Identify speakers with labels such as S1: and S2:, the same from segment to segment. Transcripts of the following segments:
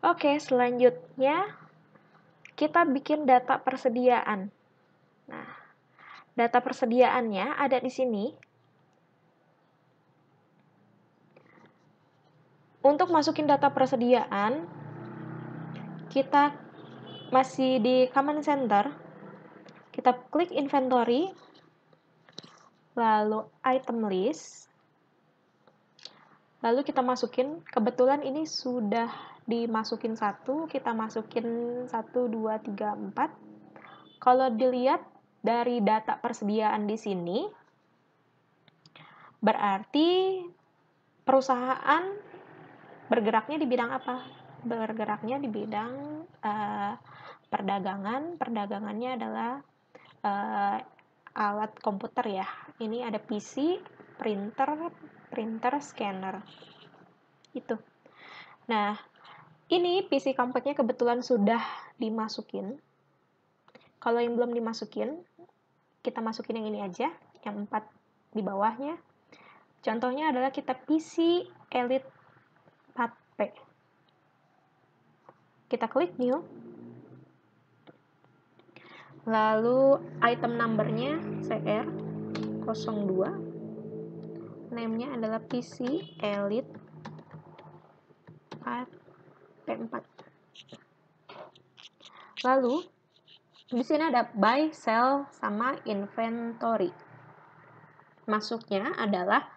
S1: Oke, selanjutnya kita bikin data persediaan. Nah, data persediaannya ada di sini. Untuk masukin data persediaan, kita masih di Command Center. Kita klik Inventory, lalu Item List. Lalu kita masukin, kebetulan ini sudah dimasukin satu, kita masukin 1, 2, 3, 4. Kalau dilihat dari data persediaan di sini, berarti perusahaan bergeraknya di bidang apa? Bergeraknya di bidang perdagangan. Perdagangannya adalah alat komputer ya. Ini ada PC, printer, scanner. Itu. Nah, ini PC Compactnya kebetulan sudah dimasukin. Kalau yang belum dimasukin, kita masukin yang ini aja, yang 4 di bawahnya. Contohnya adalah kita PC Elite 4P. Kita klik New. Lalu item numbernya CR02. Name-nya adalah PC Elite 4P4. Lalu di sini ada buy, sell, sama inventory. Masuknya adalah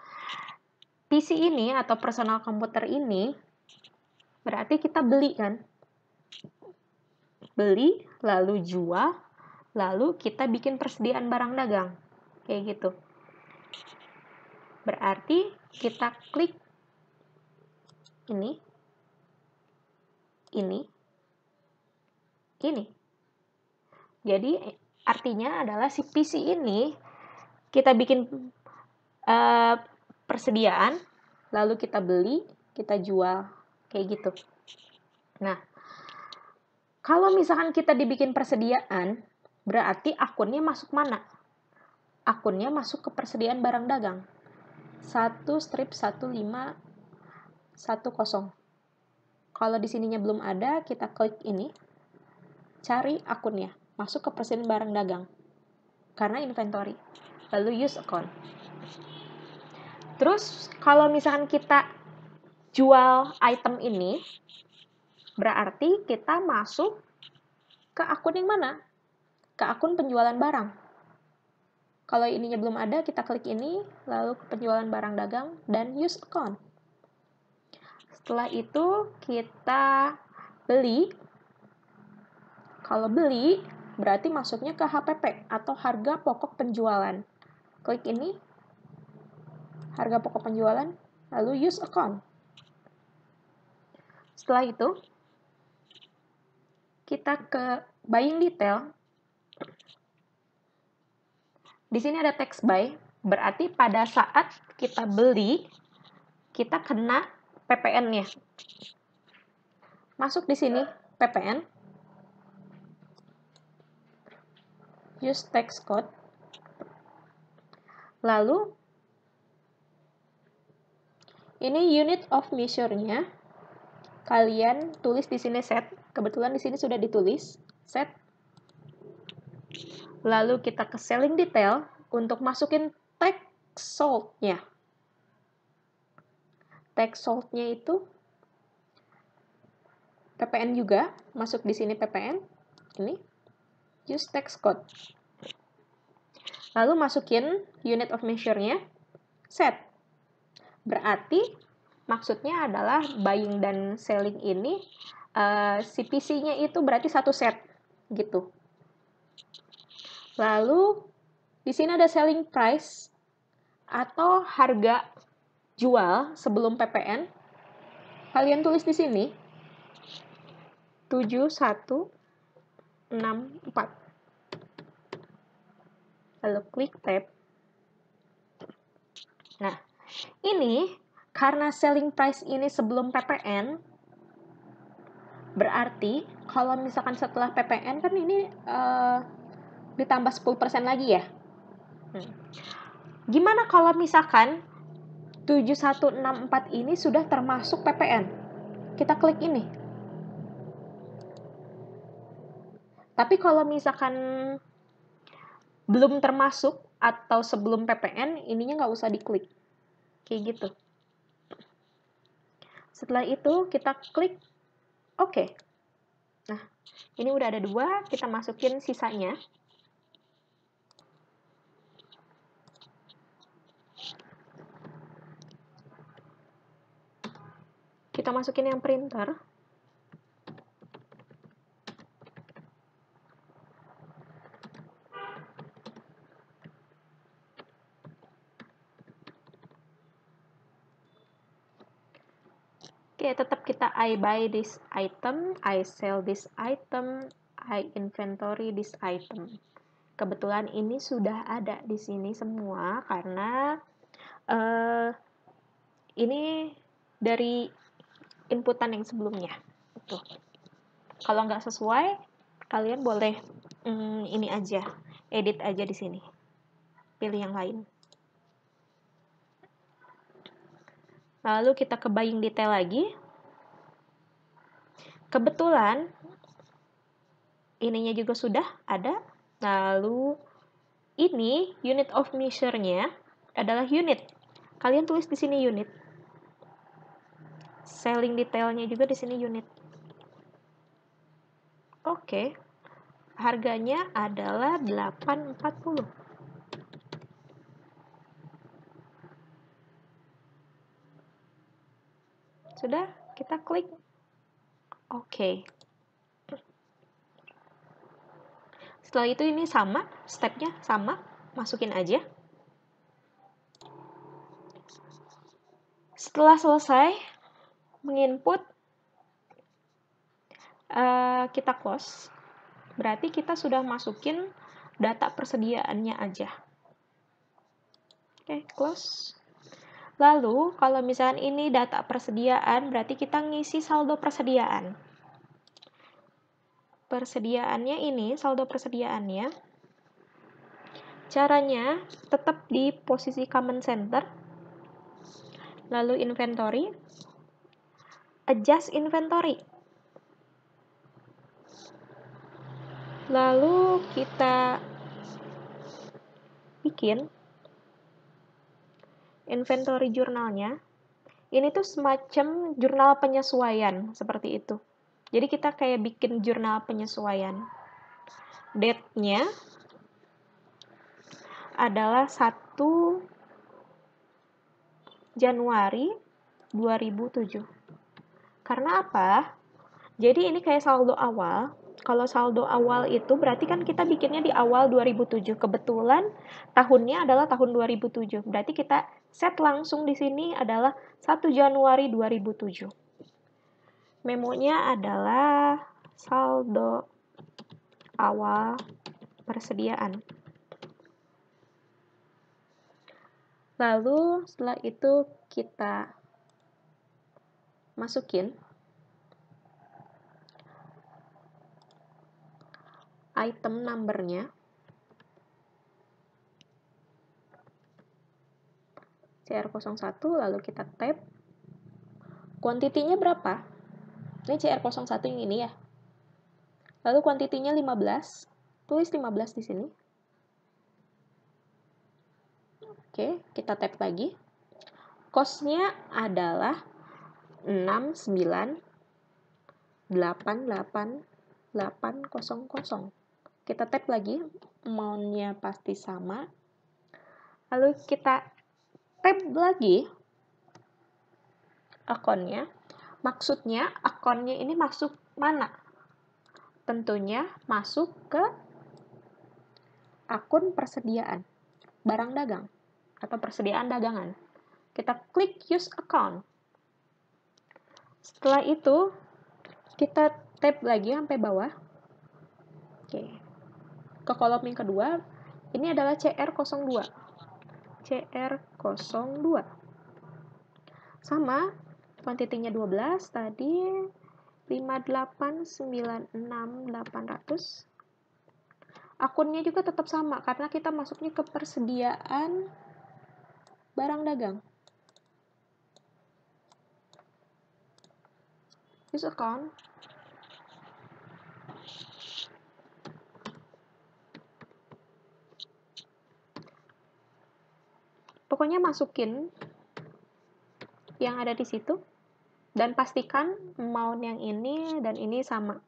S1: PC ini atau personal komputer ini berarti kita beli kan? Beli, lalu jual, lalu kita bikin persediaan barang dagang. Kayak gitu. Berarti kita klik ini. Jadi artinya adalah si PC ini kita bikin persediaan, lalu kita beli, kita jual, kayak gitu. Nah, kalau misalkan kita dibikin persediaan, berarti akunnya masuk mana? Akunnya masuk ke persediaan barang dagang. 1/1510. Kalau di sininya belum ada, kita klik ini, cari akunnya, masuk ke persediaan barang dagang. Karena inventory. Lalu use account. Terus kalau misalkan kita jual item ini, berarti kita masuk ke akun yang mana? Ke akun penjualan barang. Kalau ininya belum ada, kita klik ini, lalu ke penjualan barang dagang, dan use account. Setelah itu, kita beli. Kalau beli, berarti masuknya ke HPP, atau harga pokok penjualan. Klik ini, harga pokok penjualan, lalu use account. Setelah itu, kita ke buying detail. Di sini ada text buy, berarti pada saat kita beli, kita kena PPN-nya. Masuk di sini, PPN. Use text code. Lalu, ini unit of measure-nya. Kalian tulis di sini set. Kebetulan di sini sudah ditulis set. Lalu kita ke selling detail untuk masukin tax sold-nya. Tax sold-nya itu PPN juga, masuk di sini PPN. Ini use text code. Lalu masukin unit of measure-nya set. Berarti maksudnya adalah buying dan selling ini si PC-nya itu berarti satu set gitu. Lalu di sini ada selling price atau harga jual sebelum PPN. Kalian tulis di sini 7164. Lalu klik tab. Nah, ini karena selling price ini sebelum PPN, berarti kalau misalkan setelah PPN kan ini ditambah 10% lagi ya. Gimana kalau misalkan 7164 ini sudah termasuk PPN? Kita klik ini. Tapi kalau misalkan belum termasuk atau sebelum PPN, ininya nggak usah diklik. Kayak gitu. Setelah itu kita klik OK. Nah, ini udah ada 2, kita masukin sisanya. Kita masukin yang printer. Oke, tetap kita I buy this item, I sell this item, I inventory this item. Kebetulan ini sudah ada di sini semua karena ini dari inputan yang sebelumnya. Tuh. Kalau nggak sesuai, kalian boleh ini aja, edit aja di sini. Pilih yang lain. Lalu kita ke buying detail lagi. Kebetulan ininya juga sudah ada. Lalu ini unit of measure-nya adalah unit. Kalian tulis di sini unit. Selling detailnya juga di sini unit. Oke. Harganya adalah 8.40. Sudah, kita klik OK. Setelah itu ini sama, stepnya sama, masukin aja. Setelah selesai menginput, kita close. Berarti kita sudah masukin data persediaannya aja. Oke, close. Lalu, kalau misalnya ini data persediaan, berarti kita ngisi saldo persediaan. Persediaannya ini, saldo persediaannya, caranya tetap di posisi command center, lalu inventory, adjust inventory. Lalu kita bikin inventory jurnalnya. Ini tuh semacam jurnal penyesuaian, seperti itu. Jadi kita kayak bikin jurnal penyesuaian. Date-nya adalah 1 Januari 2007. Karena apa? Jadi ini kayak saldo awal. Kalau saldo awal itu berarti kan kita bikinnya di awal 2007. Kebetulan tahunnya adalah tahun 2007. Berarti kita set langsung di sini adalah 1 Januari 2007. Memonya adalah saldo awal persediaan. Lalu setelah itu kita masukin item number-nya, CR01, lalu kita tab. Quantity-nya berapa? Ini CR01 yang ini ya. Lalu quantity-nya 15. Tulis 15 di sini. Oke, kita tab lagi. Cost-nya adalah 698800. Kita tab lagi, amount-nya pasti sama. Lalu kita tab lagi akunnya. Maksudnya akunnya ini masuk mana? Tentunya masuk ke akun persediaan barang dagang atau persediaan dagangan. Kita klik use account. Setelah itu kita tab lagi sampai bawah. Oke. Ke kolom yang kedua, ini adalah CR02. CR02. Sama, kuantitinya 12, tadi 5896800. Akunnya juga tetap sama, karena kita masuknya ke persediaan barang dagang. Use account. Pokoknya masukin yang ada di situ dan pastikan amount yang ini dan ini sama.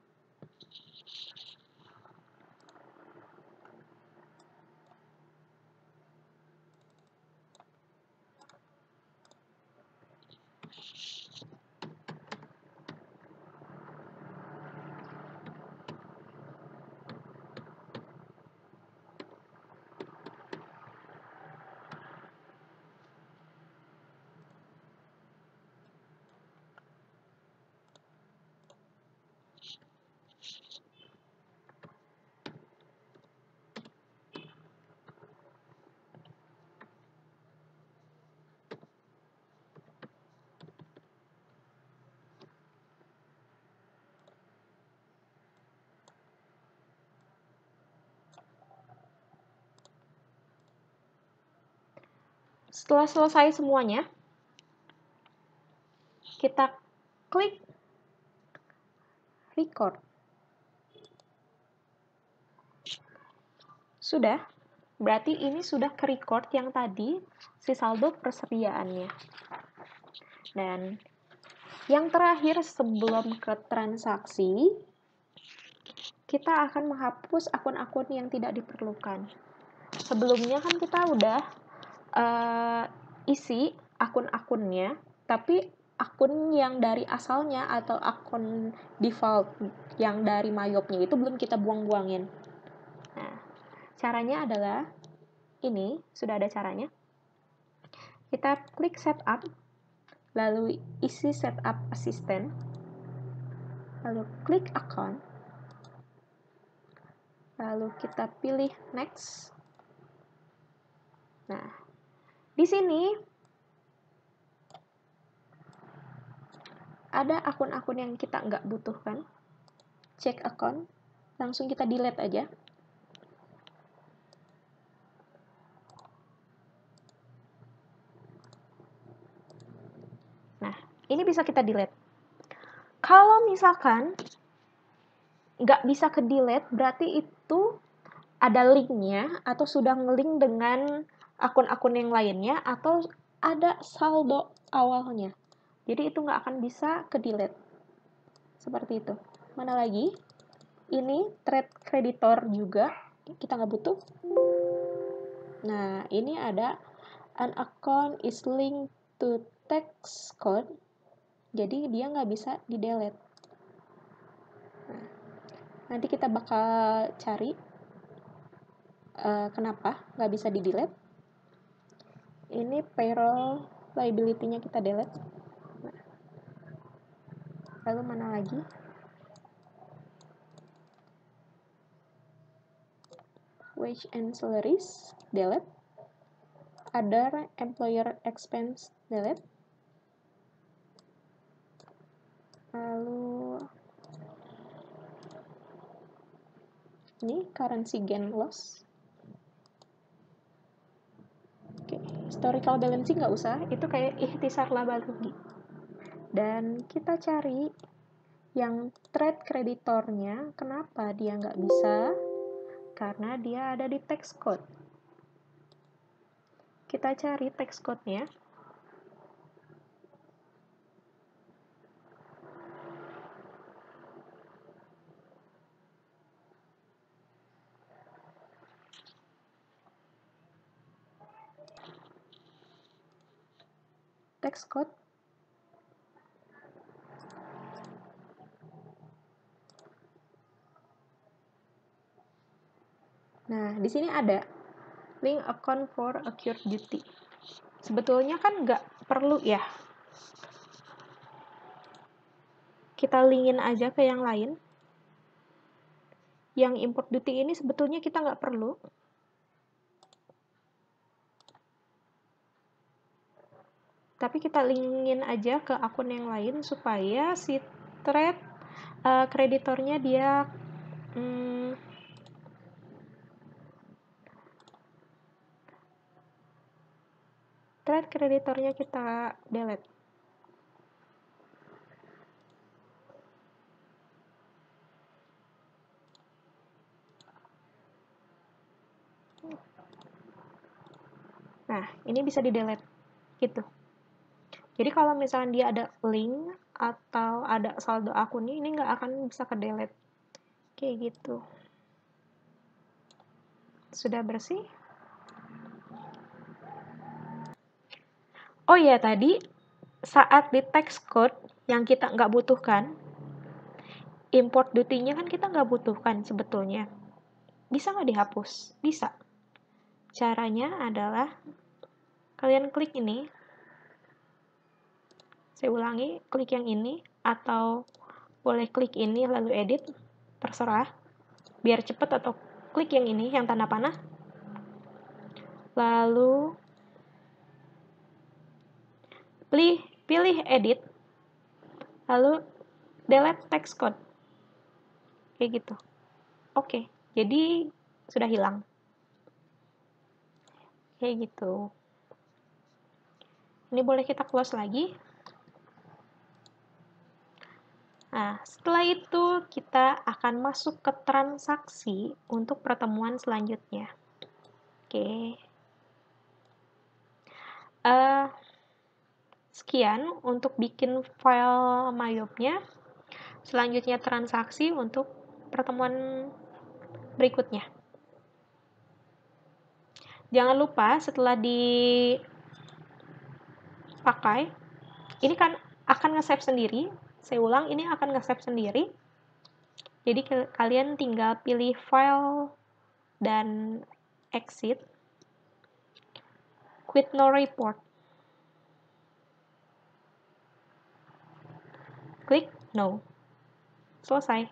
S1: Setelah selesai semuanya, kita klik record. Sudah, berarti ini sudah ke record yang tadi si saldo persediaannya. Dan yang terakhir sebelum ke transaksi, kita akan menghapus akun-akun yang tidak diperlukan. Sebelumnya kan kita udah isi akun-akunnya, tapi akun yang dari asalnya atau akun default yang dari Mayopnya itu belum kita buang-buangin. Nah, caranya adalah ini, sudah ada caranya. Kita klik setup, lalu isi setup assistant, lalu klik account, lalu kita pilih next. Nah, di sini ada akun-akun yang kita nggak butuhkan. Cek account, langsung kita delete aja. Nah, ini bisa kita delete. Kalau misalkan nggak bisa ke delete, berarti itu ada linknya atau sudah ngelink dengan akun-akun yang lainnya atau ada saldo awalnya. Jadi itu nggak akan bisa ke delete. Seperti itu. Mana lagi? Ini trade creditor juga. Kita nggak butuh. Nah, ini ada an account is linked to tax code. Jadi dia nggak bisa di delete. Nah, nanti kita bakal cari kenapa nggak bisa di delete. Ini payroll liability-nya kita delete. Nah, lalu mana lagi? Wage and salaries delete. Other employer expense delete. Lalu ini currency gain loss. Historical balancing nggak usah, itu kayak ikhtisar laba rugi. Dan kita cari yang trade creditornya, kenapa dia nggak bisa? Karena dia ada di tax code. Kita cari tax code-nya. Tax code. Nah, di sini ada link account for accrued duty. Sebetulnya kan nggak perlu ya. Kita linkin aja ke yang lain. Yang import duty ini sebetulnya kita nggak perlu. Tapi kita linkin aja ke akun yang lain supaya si trade kreditornya dia trade kreditornya kita delete. Nah, ini bisa di-delete gitu. Jadi kalau misalnya dia ada link atau ada saldo akunnya, ini nggak akan bisa ke-delete. Kayak gitu. Sudah bersih? Oh iya, tadi saat di text code yang kita nggak butuhkan, import duty-nya kan kita nggak butuhkan sebetulnya. Bisa nggak dihapus? Bisa. Caranya adalah kalian klik ini. Saya ulangi, klik yang ini, atau boleh klik ini lalu edit, terserah. Biar cepet, atau klik yang ini, yang tanda panah. Lalu pilih edit, lalu delete text code. Kayak gitu. Oke, jadi sudah hilang. Kayak gitu. Ini boleh kita close lagi. Nah, setelah itu kita akan masuk ke transaksi untuk pertemuan selanjutnya. Oke. Sekian untuk bikin file myop-nya. Selanjutnya transaksi untuk pertemuan berikutnya. Jangan lupa setelah dipakai, ini kan akan nge-save sendiri. Saya ulang, ini akan nge-save sendiri. Jadi kalian tinggal pilih file dan exit. Quit no report. Klik no. Selesai.